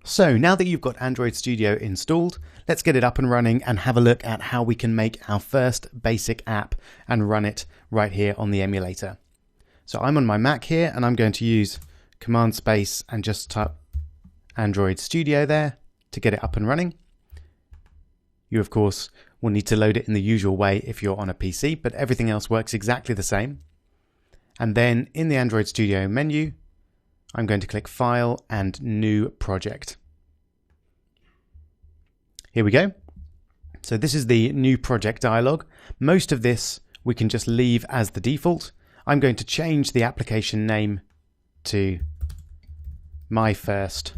So now that you've got Android Studio installed, let's get it up and running and have a look at how we can make our first basic app and run it right here on the emulator. So I'm on my Mac here and I'm going to use Command Space and just type Android Studio there to get it up and running. You of course will need to load it in the usual way if you're on a PC, but everything else works exactly the same. And then in the Android Studio menu, I'm going to click File and New Project. Here we go. So this is the New Project dialog. Most of this we can just leave as the default. I'm going to change the application name to My First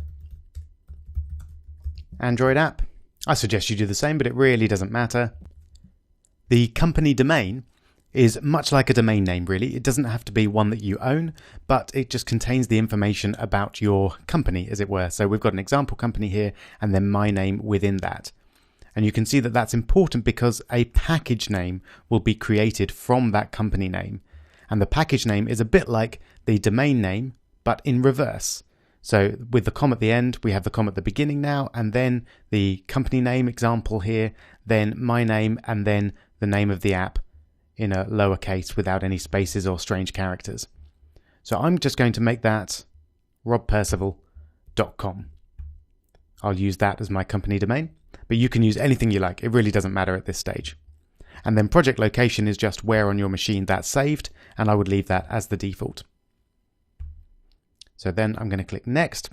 Android App. I suggest you do the same, but it really doesn't matter. The company domain is much like a domain name, really. It doesn't have to be one that you own, but it just contains the information about your company, as it were. So we've got an example company here and then my name within that. And you can see that that's important because a package name will be created from that company name. And the package name is a bit like the domain name, but in reverse. So with the com at the end, we have the com at the beginning now, and then the company name example here, then my name, and then the name of the app in a lowercase without any spaces or strange characters. So I'm just going to make that robpercival.com. I'll use that as my company domain, but you can use anything you like. It really doesn't matter at this stage. And then project location is just where on your machine that's saved, and I would leave that as the default. So then I'm going to click Next.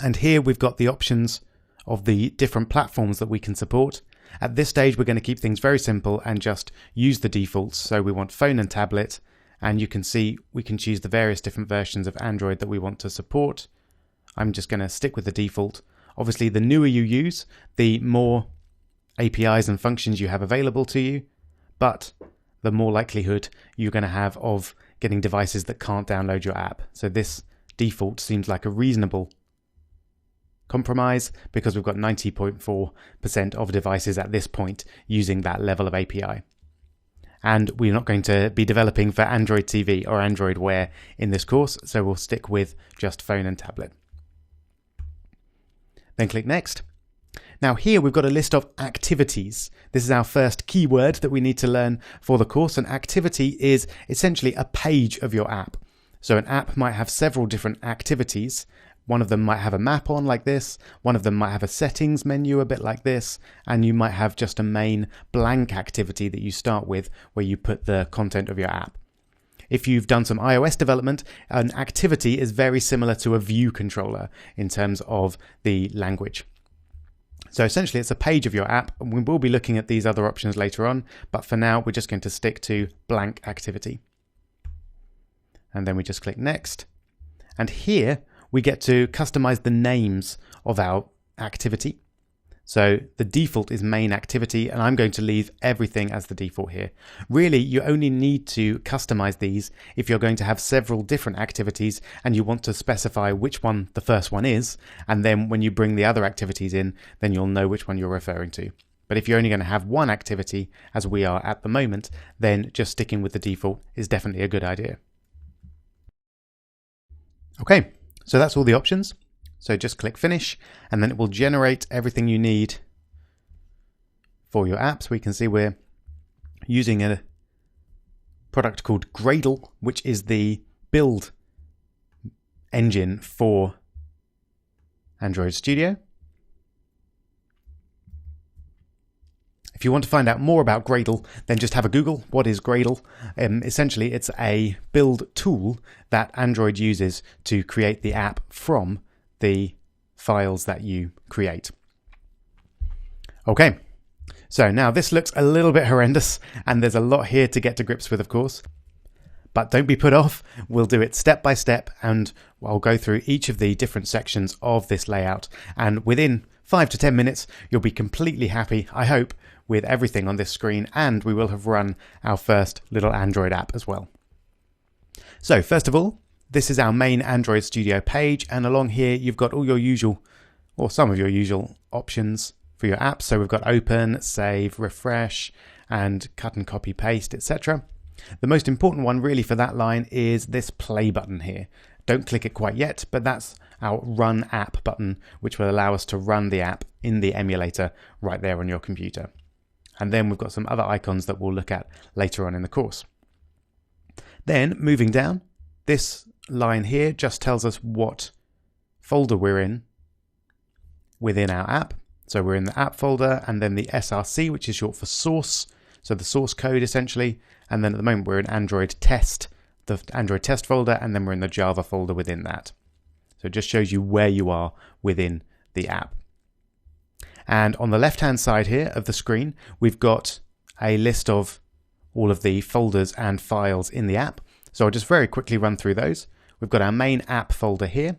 And here we've got the options of the different platforms that we can support. At this stage, we're going to keep things very simple and just use the defaults. So we want phone and tablet, and you can see we can choose the various different versions of Android that we want to support. I'm just going to stick with the default. Obviously, the newer you use, the more APIs and functions you have available to you, but the more likelihood you're going to have of getting devices that can't download your app. So this default seems like a reasonable compromise because we've got 90.4% of devices at this point using that level of API. And we're not going to be developing for Android TV or Android Wear in this course, so we'll stick with just phone and tablet. Then click Next. Now here we've got a list of activities. This is our first keyword that we need to learn for the course. An activity is essentially a page of your app. So an app might have several different activities. One of them might have a map on like this, one of them might have a settings menu a bit like this, and you might have just a main blank activity that you start with where you put the content of your app. If you've done some iOS development, an activity is very similar to a view controller in terms of the language. So essentially it's a page of your app, and we will be looking at these other options later on, but for now we're just going to stick to blank activity. And then we just click Next. And here we get to customize the names of our activity. So the default is main activity, and I'm going to leave everything as the default here. Really, you only need to customize these if you're going to have several different activities and you want to specify which one the first one is, and then when you bring the other activities in, then you'll know which one you're referring to. But if you're only going to have one activity, as we are at the moment, then just sticking with the default is definitely a good idea. Okay. So that's all the options. So just click Finish, and then it will generate everything you need for your apps. We can see we're using a product called Gradle, which is the build engine for Android Studio. If you want to find out more about Gradle, then just have a Google. What is Gradle? Essentially, it's a build tool that Android uses to create the app from the files that you create. Okay, so now this looks a little bit horrendous, and there's a lot here to get to grips with, of course. But don't be put off. We'll do it step by step, and I'll go through each of the different sections of this layout. And within 5 to 10 minutes, you'll be completely happy, I hope, with everything on this screen, and we will have run our first little Android app as well. So first of all, this is our main Android Studio page, and along here you've got all your usual, or some of your usual options for your apps. So we've got open, save, refresh, and cut and copy paste, etc. The most important one really for that line is this play button here. Don't click it quite yet, but that's our Run App button, which will allow us to run the app in the emulator right there on your computer. And then we've got some other icons that we'll look at later on in the course. Then moving down, this line here just tells us what folder we're in within our app. So we're in the app folder, and then the SRC, which is short for source, so the source code essentially. And then at the moment we're in Android test, the Android test folder, and then we're in the Java folder within that. So it just shows you where you are within the app. And on the left-hand side here of the screen, we've got a list of all of the folders and files in the app. So I'll just very quickly run through those. We've got our main app folder here,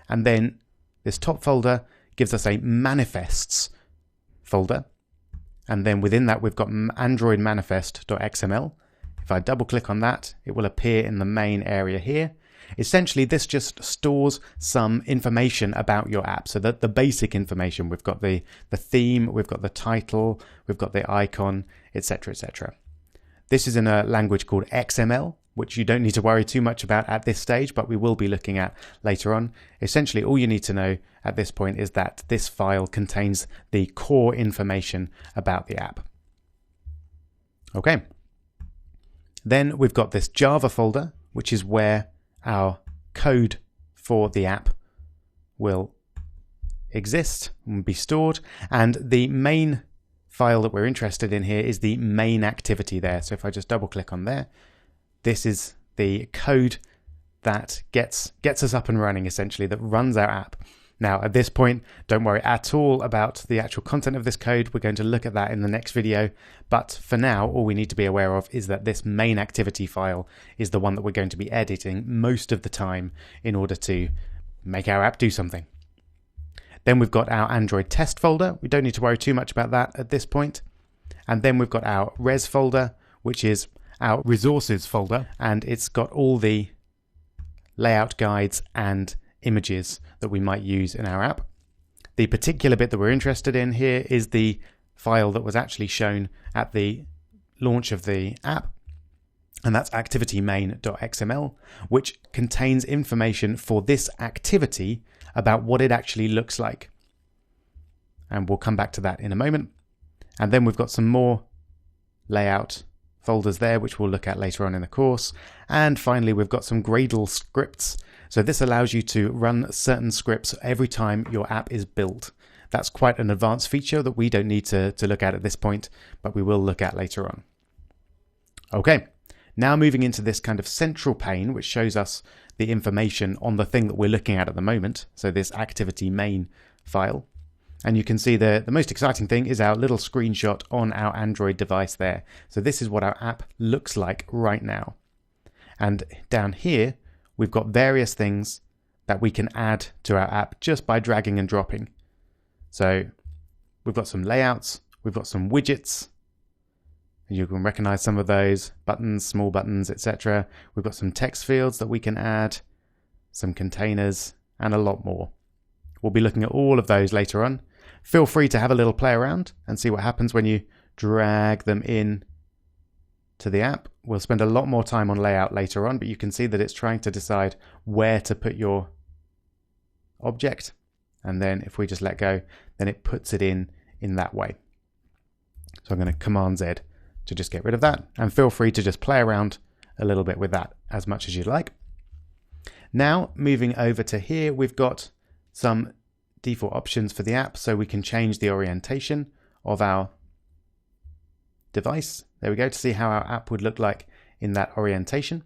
and then this top folder gives us a manifests folder. And then within that, we've got Android manifest.xml. If I double click on that, it will appear in the main area here. Essentially, this just stores some information about your app. So that the basic information, we've got the theme, we've got the title, we've got the icon, etc., etc. This is in a language called XML, which you don't need to worry too much about at this stage, but we will be looking at later on. Essentially, all you need to know at this point is that this file contains the core information about the app. Okay. Then we've got this Java folder, which is where our code for the app will exist and be stored. And the main file that we're interested in here is the main activity there. So if I just double click on there, this is the code that gets us up and running, essentially, that runs our app. Now, at this point, don't worry at all about the actual content of this code. We're going to look at that in the next video. But for now, all we need to be aware of is that this main activity file is the one that we're going to be editing most of the time in order to make our app do something. Then we've got our Android test folder. We don't need to worry too much about that at this point. And then we've got our res folder, which is our resources folder, and it's got all the layout guides and images that we might use in our app. The particular bit that we're interested in here is the file that was actually shown at the launch of the app, and that's activity-main.xml, which contains information for this activity about what it actually looks like. And we'll come back to that in a moment. And then we've got some more layout folders there, which we'll look at later on in the course. And finally, we've got some Gradle scripts. So this allows you to run certain scripts every time your app is built. That's quite an advanced feature that we don't need to look at this point, but we will look at later on. Okay, now moving into this kind of central pane, which shows us the information on the thing that we're looking at the moment. So this activity main file. And you can see the most exciting thing is our little screenshot on our Android device there. So this is what our app looks like right now. And down here, we've got various things that we can add to our app just by dragging and dropping. So we've got some layouts, we've got some widgets, and you can recognize some of those, buttons, small buttons, etc. We've got some text fields that we can add, some containers, and a lot more. We'll be looking at all of those later on. Feel free to have a little play around and see what happens when you drag them in to the app. We'll spend a lot more time on layout later on, but you can see that it's trying to decide where to put your object. And then if we just let go, then it puts it in that way. So I'm going to Command Z to just get rid of that. And feel free to just play around a little bit with that as much as you'd like. Now, moving over to here, we've got some default options for the app, so we can change the orientation of our device. There we go, to see how our app would look like in that orientation.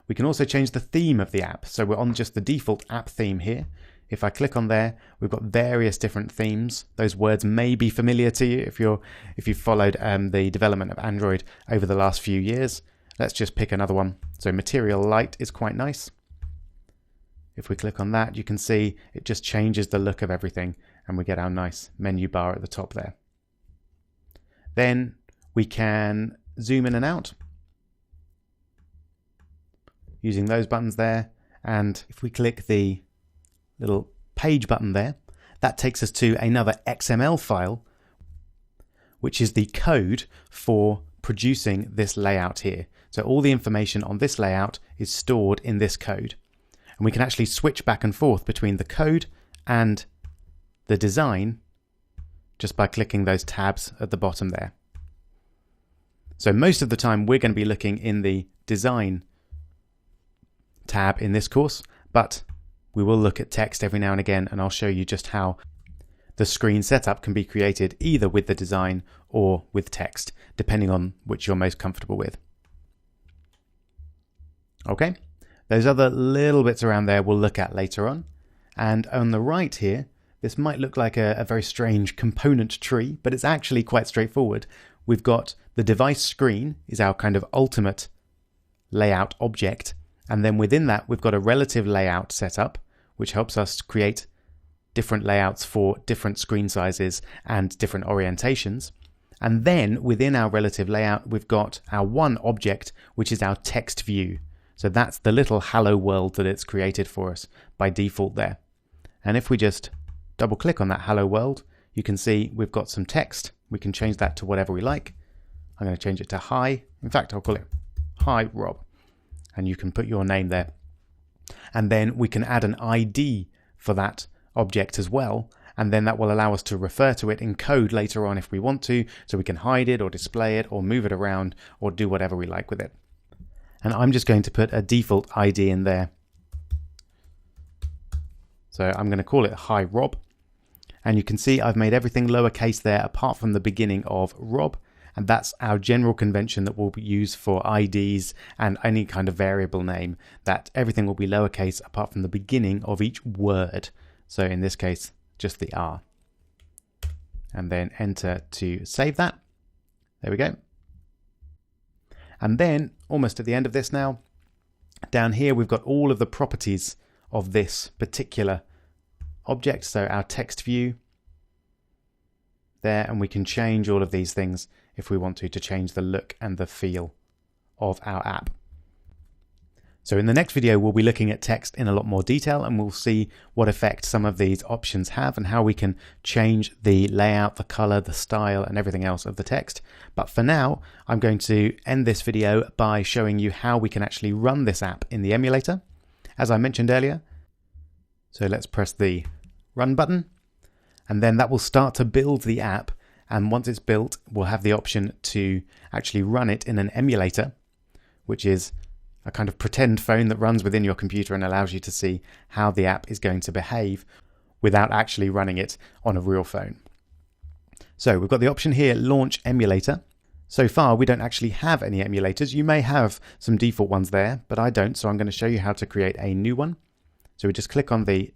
We can also change the theme of the app, so we're on just the default app theme here. If I click on there, we've got various different themes. Those words may be familiar to you if you've followed the development of Android over the last few years. Let's just pick another one. So Material Light is quite nice. If we click on that, you can see it just changes the look of everything, and we get our nice menu bar at the top there. Then we can zoom in and out using those buttons there. And if we click the little page button there, that takes us to another XML file, which is the code for producing this layout here. So all the information on this layout is stored in this code. And we can actually switch back and forth between the code and the design just by clicking those tabs at the bottom there. So most of the time we're going to be looking in the design tab in this course, but we will look at text every now and again, and I'll show you just how the screen setup can be created either with the design or with text, depending on which you're most comfortable with. Okay, those other little bits around there we'll look at later on. And on the right here, this might look like a very strange component tree, but it's actually quite straightforward. We've got the device screen is our kind of ultimate layout object. And then within that, we've got a relative layout setup, which helps us create different layouts for different screen sizes and different orientations. And then within our relative layout, we've got our one object, which is our text view. So that's the little hello world that it's created for us by default there. And if we just double click on that hello world, you can see we've got some text. We can change that to whatever we like. I'm going to change it to hi. In fact, I'll call it hi Rob. And you can put your name there. And then we can add an ID for that object as well. And then that will allow us to refer to it in code later on if we want to. So we can hide it or display it or move it around or do whatever we like with it. And I'm just going to put a default ID in there. So I'm going to call it hi Rob. And you can see I've made everything lowercase there apart from the beginning of Rob. And that's our general convention that we'll use for IDs and any kind of variable name, that everything will be lowercase apart from the beginning of each word. So in this case, just the R. And then enter to save that. There we go. And then almost at the end of this now, down here we've got all of the properties of this particular object. So our text view there, and we can change all of these things if we want to change the look and the feel of our app. So in the next video, we'll be looking at text in a lot more detail, and we'll see what effect some of these options have and how we can change the layout, the color, the style, and everything else of the text. But for now, I'm going to end this video by showing you how we can actually run this app in the emulator, as I mentioned earlier. So let's press the run button, and then that will start to build the app. And once it's built, we'll have the option to actually run it in an emulator, which is a kind of pretend phone that runs within your computer and allows you to see how the app is going to behave without actually running it on a real phone. So we've got the option here, launch emulator. So far, we don't actually have any emulators. You may have some default ones there, but I don't. So I'm going to show you how to create a new one. So we just click on the ...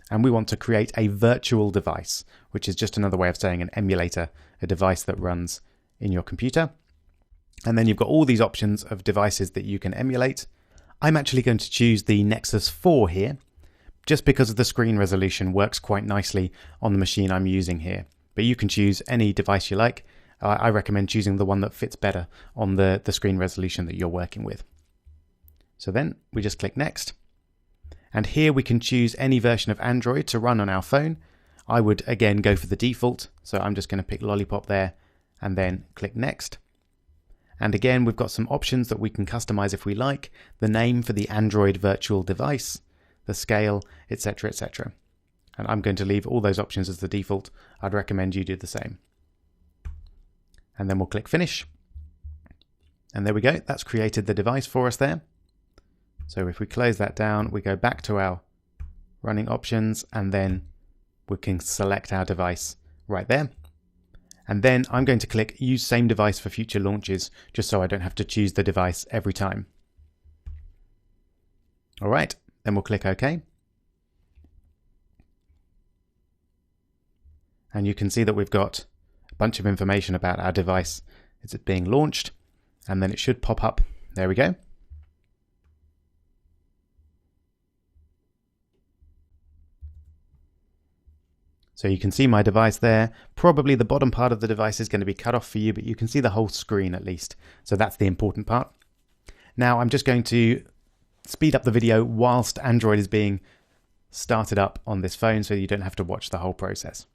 and we want to create a virtual device, which is just another way of saying an emulator, a device that runs in your computer. And then you've got all these options of devices that you can emulate. I'm actually going to choose the Nexus 4 here, just because of the screen resolution works quite nicely on the machine I'm using here. But you can choose any device you like. I recommend choosing the one that fits better on the screen resolution that you're working with. So then we just click next. And here we can choose any version of Android to run on our phone. I would again go for the default. So I'm just going to pick Lollipop there and then click next. And again, we've got some options that we can customize if we like. The name for the Android virtual device, the scale, etc., etc. And I'm going to leave all those options as the default. I'd recommend you do the same. And then we'll click finish. And there we go. That's created the device for us there. So if we close that down, we go back to our running options, and then we can select our device right there. And then I'm going to click use same device for future launches, just so I don't have to choose the device every time. All right, then we'll click OK. And you can see that we've got a bunch of information about our device. It's being launched, and then it should pop up. There we go. So you can see my device there. Probably the bottom part of the device is going to be cut off for you, but you can see the whole screen at least. So that's the important part. Now I'm just going to speed up the video whilst Android is being started up on this phone so you don't have to watch the whole process.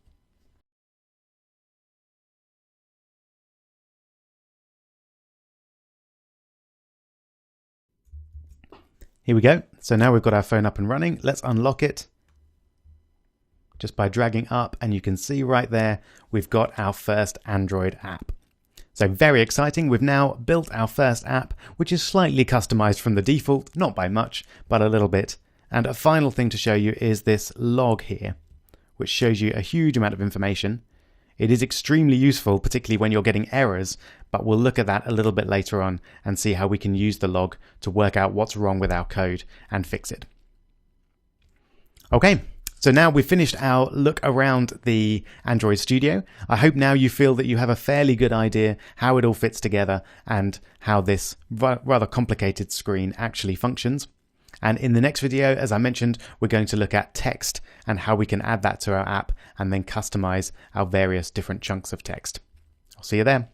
Here we go. So now we've got our phone up and running. Let's unlock it just by dragging up, and you can see right there, we've got our first Android app. So very exciting. We've now built our first app, which is slightly customized from the default, not by much, but a little bit. And a final thing to show you is this log here, which shows you a huge amount of information. It is extremely useful, particularly when you're getting errors, but we'll look at that a little bit later on and see how we can use the log to work out what's wrong with our code and fix it. Okay, so now we've finished our look around the Android Studio. I hope now you feel that you have a fairly good idea how it all fits together and how this rather complicated screen actually functions. And in the next video, as I mentioned, we're going to look at text and how we can add that to our app and then customize our various different chunks of text. I'll see you there.